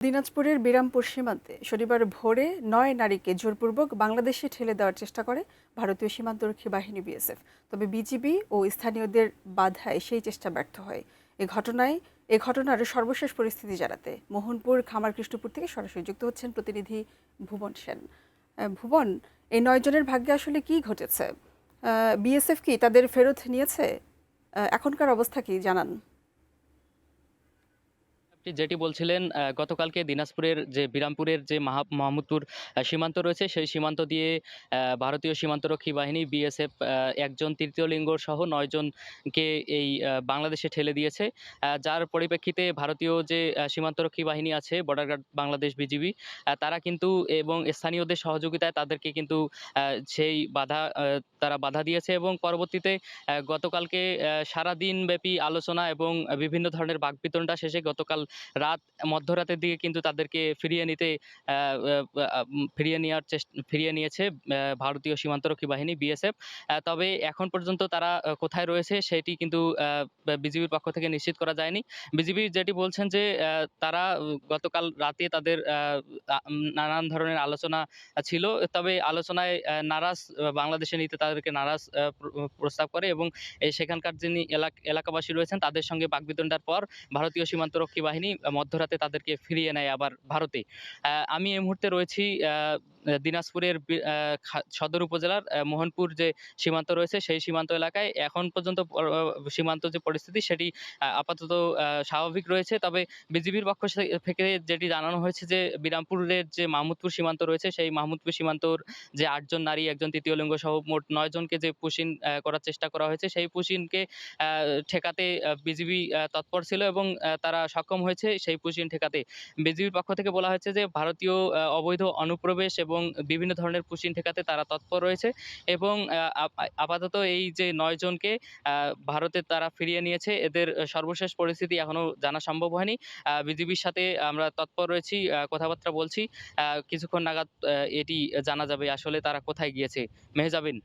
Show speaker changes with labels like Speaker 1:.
Speaker 1: দিনাজপুরের বিরামপুর সীমান্তে শনিবার ভোরে ৯ নারীকে জোরপূর্বক বাংলাদেশে ঠেলে দেওয়ার চেষ্টা করে ভারতীয় সীমান্তরক্ষী বাহিনী বিএসএফ। তবে বিজিবি ও স্থানীয়দের বাধায় সেই চেষ্টা ব্যর্থ হয়। এ ঘটনার সর্বশেষ পরিস্থিতি জানাতে মোহনপুর খামারকৃষ্ণপুর থেকে সরাসরি যুক্ত হচ্ছেন প্রতিনিধি ভুবন সেন। ভুবন, এই ৯ জনের ভাগ্যে আসলে কি ঘটেছে? বিএসএফ কি তাদের ফেরত নিয়েছে? এখনকার অবস্থা কি জানান।
Speaker 2: আপনি যেটি বলছিলেন, গতকালকে দিনাজপুরের যে বিরামপুরের যে মাহমুদপুর সীমান্ত রয়েছে, সেই সীমান্ত দিয়ে ভারতীয় সীমান্তরক্ষী বাহিনী বিএসএফ একজন তৃতীয় লিঙ্গ সহ ৯ জনকে এই বাংলাদেশে ঠেলে দিয়েছে। যার পরিপ্রেক্ষিতে ভারতীয় যে সীমান্তরক্ষী বাহিনী আছে, বর্ডার গার্ড বাংলাদেশ বিজিবি, তারা কিন্তু এবং স্থানীয়দের সহযোগিতায় তাদেরকে কিন্তু সেই তারা বাধা দিয়েছে এবং পরবর্তীতে গতকালকে সারাদিন ব্যাপী আলোচনা এবং বিভিন্ন ধরনের বাকবিতণ্ডা শেষে গতকাল রাত মধ্যরাতের দিকে কিন্তু তাদেরকে ফিরিয়ে নিয়েছে ভারতীয় সীমান্তরক্ষী বাহিনী বিএসএফ। তবে এখন পর্যন্ত তারা কোথায় রয়েছে সেটি কিন্তু বিজিবির পক্ষ থেকে নিশ্চিত করা যায়নি। বিজিবি যেটি বলছেন যে তারা গতকাল রাতে তাদের নানান ধরনের আলোচনা ছিল। তবে আলোচনায় নারাজ বাংলাদেশে নিতে তাদেরকে নারাজ প্রস্তাব করে এবং সেখানকার যিনি এলাকাবাসী রয়েছেন তাদের সঙ্গে বাকবিতণ্ডার পর ভারতীয় সীমান্তরক্ষী বাহিনী মধ্যরাতে তাদেরকে ফিরিয়ে নেয় আবার ভারতে। আমি এই মুহূর্তে রয়েছি দিনাজপুরের সদর উপজেলার মোহনপুর যে সীমান্ত রয়েছে সেই সীমান্ত এলাকায়। এখন পর্যন্ত সীমান্ত যে পরিস্থিতি সেটি আপাতত স্বাভাবিক রয়েছে। তবে বিজিবির পক্ষ থেকে যেটি জানানো হয়েছে যে বিরামপুরের যে মাহমুদপুর সীমান্ত রয়েছে সেই মাহমুদপুর সীমান্তর যে ৮ জন নারী, একজন তৃতীয় লিঙ্গ সহ মোট ৯ জনকে যে পুশিন করার চেষ্টা করা হয়েছে, সেই পুশিনকে ঠেকাতে বিজিবি তৎপর ছিল এবং তারা সক্ষম হয়েছে সেই পুশিন ঠেকাতে। বিজিবির পক্ষ থেকে বলা হয়েছে যে ভারতীয় অবৈধ অনুপ্রবেশ এবং বিভিন্ন ধরনের পুশিন ঠেকাতে তারা তৎপর রয়েছে এবং আপাতত এই যে ৯ জনকে ভারতে তারা ফিরিয়ে নিয়েছে। এদের সর্বশেষ পরিস্থিতি এখনো জানা সম্ভব হয়নি। বিজিবির সাথে আমরা তৎপর রয়েছি, কথাবার্তা বলছি। কিছুক্ষণ নাগাদ এটি জানা যাবে আসলে তারা কোথায় গিয়েছে। মেহজাবিন।